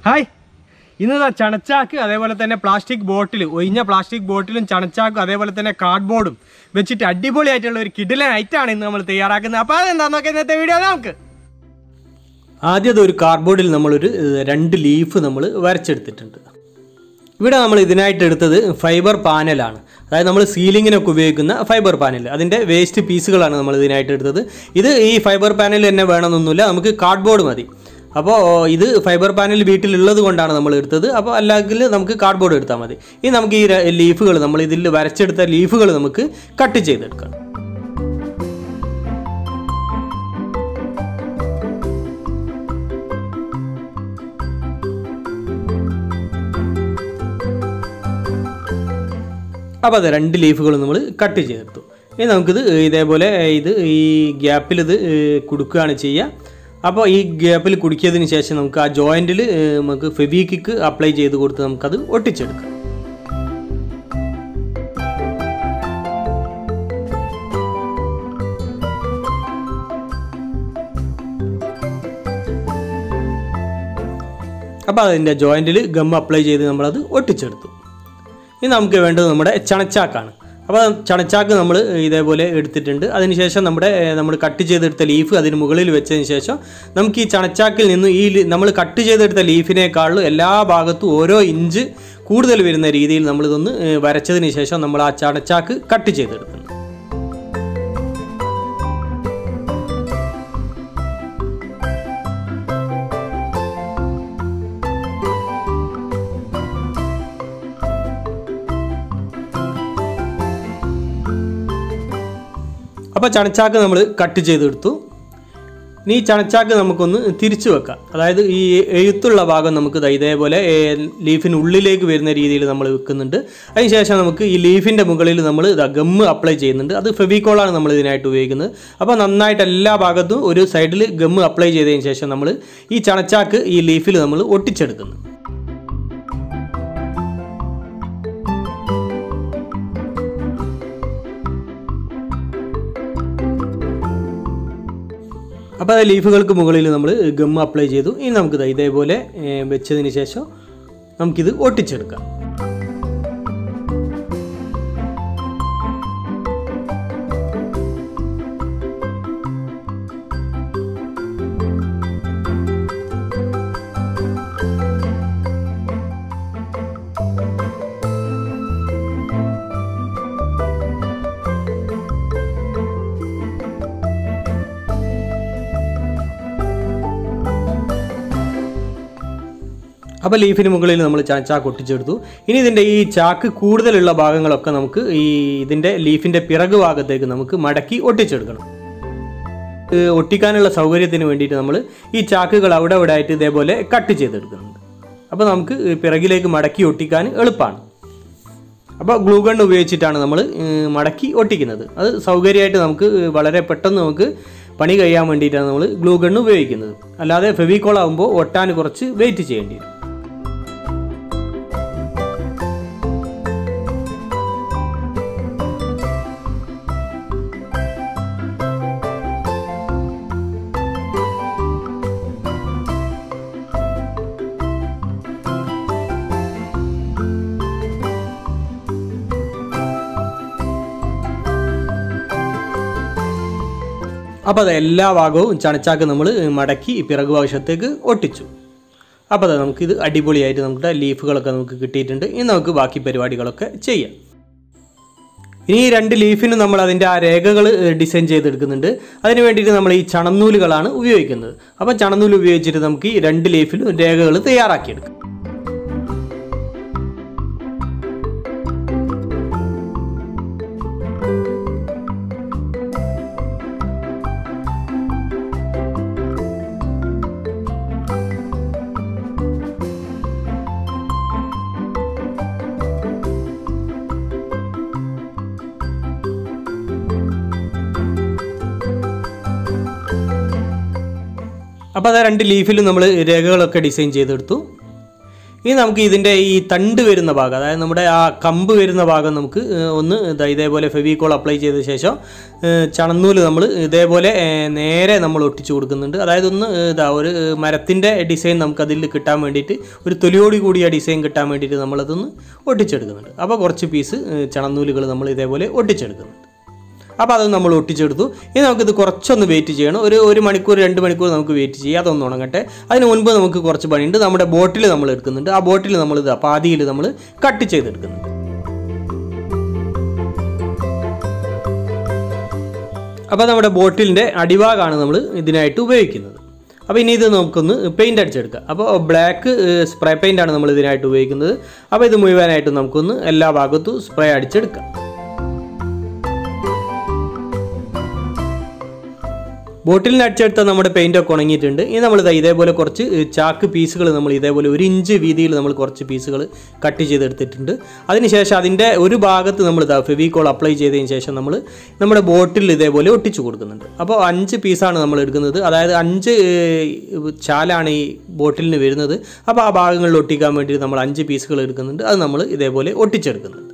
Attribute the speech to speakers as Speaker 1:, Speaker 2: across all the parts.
Speaker 1: Hi, ഇന്ന് ചണച്ചാക്ക് അതേപോലെ തന്നെ പ്ലാസ്റ്റിക് ബോട്ടിൽ, ഒഴിഞ്ഞ പ്ലാസ്റ്റിക് ബോട്ടിലും ചണച്ചാക്കും അതേപോലെ തന്നെ കാർഡ്ബോർഡും വെച്ചിട്ട് അടിപൊളിയായിട്ടുള്ള ഒരു കിടിലൻ ഐറ്റമാണ് ഇന്ന് നമ്മൾ തയ്യാറാക്കുന്നത്. അപ്പോൾ അതെന്താണെന്ന് നോക്കാം ഇന്നത്തെ വീഡിയോ. നമുക്ക് ആദ്യം ഒരു കാർഡ്ബോർഡിൽ നമ്മളൊരു 2 ലീഫ് നമ്മൾ വരച്ചെടുത്തിട്ടുണ്ട്. ഇവിടെ നമ്മൾ ഇതിനായിട്ട് എടുത്തത് ഫൈബർ പാനലാണ്. അതായത് നമ്മൾ സീലിങ്ങിനൊക്കെ ഉപയോഗിക്കുന്ന ഫൈബർ പാനൽ, അതിൻ്റെ വേസ്റ്റ് പീസുകളാണ് നമ്മൾ ഇതിനായിട്ട് എടുത്തത്. ഇത് ഈ ഫൈബർ പാനൽ തന്നെ വേണമെന്നൊന്നുമില്ല, നമുക്ക് കാർഡ്ബോർഡ് മതി. അപ്പോൾ ഇത് ഫൈബർ പാനൽ വീട്ടിലുള്ളത് കൊണ്ടാണ് നമ്മൾ എടുത്തത്. അപ്പോൾ അല്ലെങ്കിൽ നമുക്ക് കാർഡ്ബോർഡ് എടുത്താൽ മതി. ഇനി നമുക്ക് ഈ ലീഫുകൾ, നമ്മൾ ഇതിൽ വരച്ചെടുത്ത ലീഫുകൾ നമുക്ക് കട്ട് ചെയ്തെടുക്കാം. അപ്പോൾ അത് 2 ലീഫുകൾ നമ്മൾ കട്ട് ചെയ്തെടുത്തു. ഇനി നമുക്കിത് ഇതേപോലെ ഈ ഗ്യാപ്പിൽ ഇത് കൊടുക്കുകയാണ് ചെയ്യുക. അപ്പോൾ ഈ ഗ്യാപ്പിൽ കുടുക്കിയതിന് ശേഷം നമുക്ക് ആ ജോയിൻറ്റിൽ നമുക്ക് ഫെവിക്വിക്ക് അപ്ലൈ ചെയ്ത് കൊടുത്ത് നമുക്കത് ഒട്ടിച്ചെടുക്കാം. അപ്പോൾ അതിൻ്റെ ജോയിൻറ്റിൽ ഗം അപ്ലൈ ചെയ്ത് നമ്മളത് ഒട്ടിച്ചെടുത്തു. ഇനി നമുക്ക് വേണ്ടത് നമ്മുടെ ചണച്ചാക്കാണ്. അപ്പോൾ ചണച്ചാക്ക് നമ്മൾ ഇതേപോലെ എടുത്തിട്ടുണ്ട്. അതിനുശേഷം നമ്മൾ കട്ട് ചെയ്തെടുത്ത ലീഫ് അതിന് മുകളിൽ വെച്ചതിന് ശേഷം നമുക്ക് ഈ ചണച്ചാക്കിൽ നിന്ന് നമ്മൾ കട്ട് ചെയ്തെടുത്ത ലീഫിനേക്കാളും എല്ലാ ഭാഗത്തും ഓരോ ഇഞ്ച് കൂടുതൽ വരുന്ന രീതിയിൽ നമ്മളിതൊന്ന് വരച്ചതിന് ശേഷം നമ്മൾ ആ ചണച്ചാക്ക് കട്ട് ചെയ്തെടുക്കുന്നു. അപ്പോൾ ചണച്ചാക്ക് നമ്മൾ കട്ട് ചെയ്തെടുത്തു. ഇനി ഈ ചണച്ചാക്ക് നമുക്കൊന്ന് തിരിച്ചു വെക്കാം. അതായത് ഈ എഴുത്തുള്ള ഭാഗം നമുക്ക് ഇതേപോലെ ലീഫിനുള്ളിലേക്ക് വരുന്ന രീതിയിൽ നമ്മൾ വെക്കുന്നുണ്ട്. അതിനുശേഷം നമുക്ക് ഈ ലീഫിൻ്റെ മുകളിൽ നമ്മൾ ഗമ്മ് അപ്ലൈ ചെയ്യുന്നുണ്ട്. അത് ഫെവിക്കോളാണ് നമ്മൾ ഇതിനായിട്ട് ഉപയോഗിക്കുന്നത്. അപ്പോൾ നന്നായിട്ട് എല്ലാ ഭാഗത്തും ഒരു സൈഡിൽ ഗമ്മ് അപ്ലൈ ചെയ്തതിന് ശേഷം നമ്മൾ ഈ ചണച്ചാക്ക് ഈ ലീഫിൽ നമ്മൾ ഒട്ടിച്ചെടുക്കുന്നു. അപ്പോൾ ആ ലീഫുകൾക്ക് മുകളിൽ നമ്മൾ ഗം അപ്ലൈ ചെയ്തു. ഇനി നമുക്കിത് ഇതേപോലെ വെച്ചതിന് ശേഷം നമുക്കിത് ഒട്ടിച്ചെടുക്കാം. അപ്പോൾ ലീഫിന് മുകളിൽ നമ്മൾ ചാക്ക് ഒട്ടിച്ചെടുത്തു. ഇനി ഇതിൻ്റെ ഈ ചാക്ക് കൂടുതലുള്ള ഭാഗങ്ങളൊക്കെ നമുക്ക് ഇതിൻ്റെ ലീഫിൻ്റെ പിറകു ഭാഗത്തേക്ക് നമുക്ക് മടക്കി ഒട്ടിച്ചെടുക്കണം. ഒട്ടിക്കാനുള്ള സൗകര്യത്തിന് വേണ്ടിയിട്ട് നമ്മൾ ഈ ചാക്കുകൾ അവിടെ ആയിട്ട് ഇതേപോലെ കട്ട് ചെയ്തെടുക്കുന്നുണ്ട്. അപ്പോൾ നമുക്ക് പിറകിലേക്ക് മടക്കി ഒട്ടിക്കാൻ എളുപ്പമാണ്. അപ്പോൾ ഗ്ലൂ ഗൺ ഉപയോഗിച്ചിട്ടാണ് നമ്മൾ മടക്കി ഒട്ടിക്കുന്നത്. അത് സൗകര്യമായിട്ട് നമുക്ക് വളരെ പെട്ടെന്ന് നമുക്ക് പണി കഴിയാൻ വേണ്ടിയിട്ടാണ് നമ്മൾ ഗ്ലൂ ഗൺ ഉപയോഗിക്കുന്നത്. അല്ലാതെ ഫെവിക്കോൾ ആകുമ്പോൾ ഒട്ടാൻ കുറച്ച് വെയിറ്റ് ചെയ്യേണ്ടി വരും. അപ്പോൾ അത് എല്ലാ ഭാഗവും ചണച്ചാക്ക് നമ്മൾ മടക്കി പിറകു വശത്തേക്ക് ഒട്ടിച്ചു. അപ്പോൾ അത് നമുക്കിത് അടിപൊളിയായിട്ട് നമ്മുടെ ലീഫുകളൊക്കെ നമുക്ക് കിട്ടിയിട്ടുണ്ട്. ഇനി നമുക്ക് ബാക്കി പരിപാടികളൊക്കെ ചെയ്യാം. ഇനി ഈ 2 ലീഫിനും നമ്മൾ അതിൻ്റെ ആ രേഖകൾ ഡിസൈൻ ചെയ്തെടുക്കുന്നുണ്ട്. അതിന് വേണ്ടിയിട്ട് നമ്മൾ ഈ ചണനൂലുകളാണ് ഉപയോഗിക്കുന്നത്. അപ്പോൾ ചണനൂല് ഉപയോഗിച്ചിട്ട് നമുക്ക് ഈ 2 ലീഫിലും രേഖകൾ തയ്യാറാക്കിയെടുക്കാം. അപ്പോൾ അത് 2 ലീഫിലും നമ്മൾ രേഖകളൊക്കെ ഡിസൈൻ ചെയ്തെടുത്തു. ഇനി നമുക്ക് ഇതിൻ്റെ ഈ തണ്ട് വരുന്ന ഭാഗം, അതായത് നമ്മുടെ ആ കമ്പ് വരുന്ന ഭാഗം നമുക്ക് ഒന്ന് ഇതേപോലെ ഫെവിക്കോൾ അപ്ലൈ ചെയ്ത ശേഷം ചണനൂല് നമ്മൾ ഇതേപോലെ നേരെ നമ്മൾ ഒട്ടിച്ചു കൊടുക്കുന്നുണ്ട്. അതായത് ഒന്ന് ഒരു മരത്തിൻ്റെ ഡിസൈൻ നമുക്കതിൽ കിട്ടാൻ വേണ്ടിയിട്ട്, ഒരു തൊലിയോടി കൂടിയ ഡിസൈൻ കിട്ടാൻ വേണ്ടിയിട്ട് നമ്മളതൊന്ന് ഒട്ടിച്ചെടുക്കുന്നുണ്ട്. അപ്പോൾ കുറച്ച് പീസ് ചണനൂലുകൾ നമ്മൾ ഇതേപോലെ ഒട്ടിച്ചെടുക്കുന്നുണ്ട്. അപ്പോൾ അത് നമ്മൾ ഒട്ടിച്ചെടുത്തു. ഇനി നമുക്കിത് കുറച്ചൊന്ന് വെയിറ്റ് ചെയ്യണം. ഒരു മണിക്കൂർ 2 മണിക്കൂർ നമുക്ക് വെയിറ്റ് ചെയ്യാം, അതൊന്ന് ഉണങ്ങട്ടെ. അതിന് മുൻപ് നമുക്ക് കുറച്ച് പണിയുണ്ട്. നമ്മുടെ ബോട്ടിൽ നമ്മൾ എടുക്കുന്നുണ്ട്. ആ ബോട്ടിൽ നമ്മൾ പാതിയിൽ നമ്മൾ കട്ട് ചെയ്തെടുക്കുന്നുണ്ട്. അപ്പോൾ നമ്മുടെ ബോട്ടിലിൻ്റെ അടിഭാഗമാണ് നമ്മൾ ഇതിനായിട്ട് ഉപയോഗിക്കുന്നത്. അപ്പോൾ ഇനി ഇത് നമുക്കൊന്ന് പെയിൻ്റ് അടിച്ചെടുക്കാം. അപ്പോൾ ബ്ലാക്ക് സ്പ്രേ പെയിൻ്റാണ് നമ്മൾ ഇതിനായിട്ട് ഉപയോഗിക്കുന്നത്. അപ്പോൾ ഇത് മുഴുവനായിട്ട് നമുക്കൊന്ന് എല്ലാ ഭാഗത്തും സ്പ്രേ അടിച്ചെടുക്കാം. ബോട്ടിലിന് അടിച്ചെടുത്താൽ നമ്മുടെ പെയിൻ്റൊക്കെ ഉണങ്ങിയിട്ടുണ്ട്. ഇനി നമ്മൾ ഇതേപോലെ കുറച്ച് ചാക്ക് പീസുകൾ നമ്മൾ ഇതേപോലെ 1 ഇഞ്ച് വീതിയിൽ നമ്മൾ കുറച്ച് പീസുകൾ കട്ട് ചെയ്തെടുത്തിട്ടുണ്ട്. അതിനുശേഷം അതിൻ്റെ ഒരു ഭാഗത്ത് നമ്മൾ ഫെവിക്കോൾ അപ്ലൈ ചെയ്തതിന് ശേഷം നമ്മൾ നമ്മുടെ ബോട്ടിൽ ഇതേപോലെ ഒട്ടിച്ചു കൊടുക്കുന്നുണ്ട്. അപ്പോൾ 5 പീസാണ് നമ്മൾ എടുക്കുന്നത്. അതായത് 5 ചാലാണ് ഈ ബോട്ടിലിന് വരുന്നത്. അപ്പോൾ ആ ഭാഗങ്ങളിൽ ഒട്ടിക്കാൻ വേണ്ടിയിട്ട് നമ്മൾ 5 പീസുകൾ എടുക്കുന്നുണ്ട്. അത് നമ്മൾ ഇതേപോലെ ഒട്ടിച്ചെടുക്കുന്നുണ്ട്.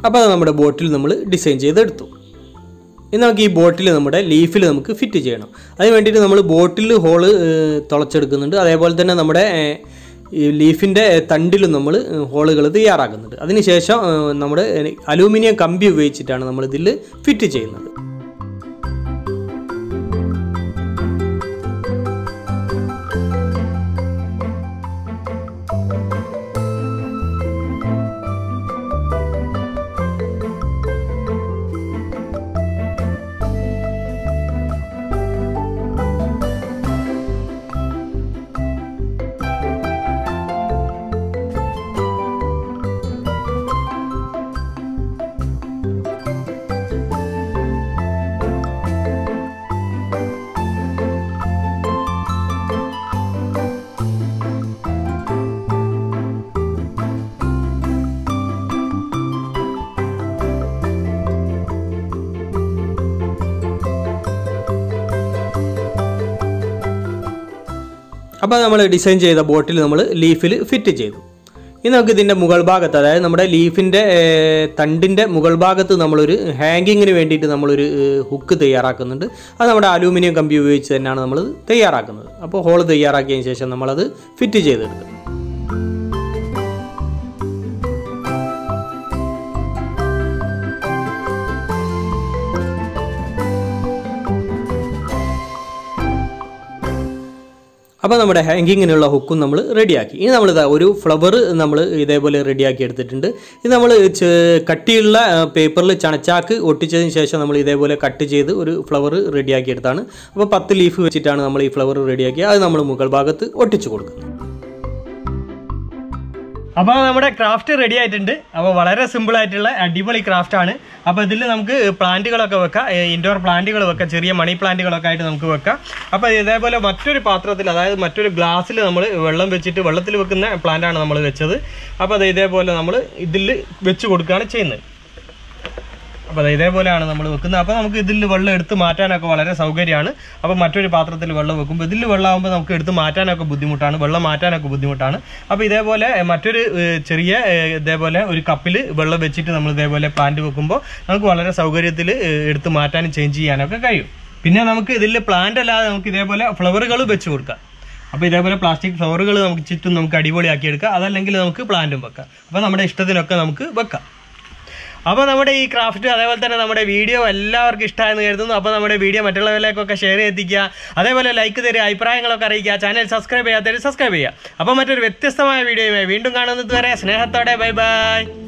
Speaker 1: അപ്പോൾ അത് നമ്മുടെ ബോട്ടിൽ നമ്മൾ ഡിസൈൻ ചെയ്തെടുത്തു. ഇനി നമുക്ക് ഈ ബോട്ടിൽ നമ്മുടെ ലീഫിൽ നമുക്ക് ഫിറ്റ് ചെയ്യണം. അതിന് വേണ്ടിയിട്ട് നമ്മൾ ബോട്ടിൽ ഹോള് തുളച്ചെടുക്കുന്നുണ്ട്. അതേപോലെ തന്നെ നമ്മുടെ ഈ ലീഫിൻ്റെ തണ്ടിലും നമ്മൾ ഹോളുകൾ തയ്യാറാക്കുന്നുണ്ട്. അതിനുശേഷം നമ്മുടെ അലൂമിനിയം കമ്പി ഉപയോഗിച്ചിട്ടാണ് നമ്മൾ ഇതിൽ ഫിറ്റ് ചെയ്യുന്നത്. അപ്പോൾ നമ്മൾ ഡിസൈൻ ചെയ്ത ബോട്ടിൽ നമ്മൾ ലീഫിൽ ഫിറ്റ് ചെയ്തു. ഇനി നമുക്ക് ഇതിൻ്റെ മുകൾ ഭാഗത്ത്, അതായത് നമ്മുടെ ലീഫിൻ്റെ തണ്ടിൻ്റെ മുകൾ ഭാഗത്ത് നമ്മളൊരു ഹാങ്കിങ്ങിന് വേണ്ടിയിട്ട് നമ്മളൊരു ഹുക്ക് തയ്യാറാക്കുന്നുണ്ട്. അത് നമ്മുടെ അലൂമിനിയം കമ്പി ഉപയോഗിച്ച് തന്നെയാണ് നമ്മൾ തയ്യാറാക്കുന്നത്. അപ്പോൾ ഹോൾ തയ്യാറാക്കിയതിന് ശേഷം നമ്മളത് ഫിറ്റ് ചെയ്തെടുക്കും. അപ്പോൾ നമ്മുടെ ഹാങ്കിങ്ങിനുള്ള ഹുക്കും നമ്മൾ റെഡിയാക്കി. ഇനി നമ്മളിതാ ഒരു ഫ്ലവർ നമ്മൾ ഇതേപോലെ റെഡിയാക്കി എടുത്തിട്ടുണ്ട്. ഇത് നമ്മൾ കട്ടിയുള്ള പേപ്പറിൽ ചണച്ചാക്ക് ഒട്ടിച്ചതിന് ശേഷം നമ്മൾ ഇതേപോലെ കട്ട് ചെയ്ത് ഒരു ഫ്ലവർ റെഡിയാക്കി എടുത്താണ്. അപ്പോൾ 10 ലീഫ് വെച്ചിട്ടാണ് നമ്മൾ ഈ ഫ്ലവർ റെഡിയാക്കിയത്. അത് നമ്മൾ മുകൾ ഭാഗത്ത് ഒട്ടിച്ചു കൊടുക്കുന്നത്. അപ്പോൾ നമ്മുടെ ക്രാഫ്റ്റ് റെഡി ആയിട്ടുണ്ട്. അപ്പോൾ വളരെ സിമ്പിളായിട്ടുള്ള അടിപൊളി ക്രാഫ്റ്റാണ്. അപ്പോൾ ഇതിൽ നമുക്ക് പ്ലാന്റുകളൊക്കെ വെക്കാം, ഇൻഡോർ പ്ലാന്റുകൾ വെക്കാം, ചെറിയ മണി പ്ലാന്റുകളൊക്കെ ആയിട്ട് നമുക്ക് വെക്കാം. അപ്പോൾ ഇതേപോലെ മറ്റൊരു പാത്രത്തിൽ, അതായത് മറ്റൊരു ഗ്ലാസ്സിൽ നമ്മൾ വെള്ളം വെച്ചിട്ട് വെള്ളത്തിൽ വെക്കുന്ന പ്ലാന്റാണ് നമ്മൾ വെച്ചത്. അപ്പോൾ അത് ഇതേപോലെ നമ്മൾ ഇതിൽ വെച്ച് കൊടുക്കുകയാണ് ചെയ്യുന്നത്. അപ്പോൾ അത് ഇതേപോലെയാണ് നമ്മൾ വെക്കുന്നത്. അപ്പോൾ നമുക്ക് ഇതിൽ വെള്ളം എടുത്ത് മാറ്റാനൊക്കെ വളരെ സൗകര്യമാണ്. അപ്പോൾ മറ്റൊരു പാത്രത്തിൽ വെള്ളം വെക്കുമ്പോൾ ഇതിൽ വെള്ളമാകുമ്പോൾ നമുക്ക് എടുത്ത് മാറ്റാനൊക്കെ ബുദ്ധിമുട്ടാണ്, വെള്ളം മാറ്റാനൊക്കെ ബുദ്ധിമുട്ടാണ്. അപ്പോൾ ഇതേപോലെ മറ്റൊരു ചെറിയ ഇതേപോലെ ഒരു കപ്പിൽ വെള്ളം വെച്ചിട്ട് നമ്മൾ ഇതേപോലെ പ്ലാന്റ് വെക്കുമ്പോൾ നമുക്ക് വളരെ സൗകര്യത്തിൽ എടുത്ത് മാറ്റാനും ചേഞ്ച് ചെയ്യാനൊക്കെ കഴിയും. പിന്നെ നമുക്ക് ഇതിൽ പ്ലാന്റ് അല്ലാതെ നമുക്ക് ഇതേപോലെ ഫ്ലവറുകൾ വെച്ച് കൊടുക്കാം. അപ്പോൾ ഇതേപോലെ പ്ലാസ്റ്റിക് ഫ്ലവറുകൾ നമുക്ക് ചുറ്റും നമുക്ക് അടിപൊളിയാക്കി എടുക്കാം. അതല്ലെങ്കിൽ നമുക്ക് പ്ലാന്റും വെക്കാം. അപ്പോൾ നമ്മുടെ ഇഷ്ടത്തിനൊക്കെ നമുക്ക് വെക്കാം. അപ്പോൾ നമ്മുടെ ഈ ക്രാഫ്റ്റ് അതേപോലെ തന്നെ നമ്മുടെ വീഡിയോ എല്ലാവർക്കും ഇഷ്ടമായെന്ന് കരുതുന്നു. അപ്പോൾ നമ്മുടെ വീഡിയോ മറ്റുള്ളവരിലേക്കൊക്കെ ഷെയർ ചെയ്തിരിക്കുക, അതേപോലെ ലൈക്ക് തരിക, അഭിപ്രായങ്ങളൊക്കെ അറിയിക്കുക, ചാനൽ സബ്സ്ക്രൈബ് ചെയ്യാത്തവർ സബ്സ്ക്രൈബ് ചെയ്യുക. അപ്പോൾ മറ്റൊരു വ്യത്യസ്തമായ വീഡിയോയുമായി വീണ്ടും കാണുന്നത് വരെ സ്നേഹത്തോടെ ബൈ ബൈ.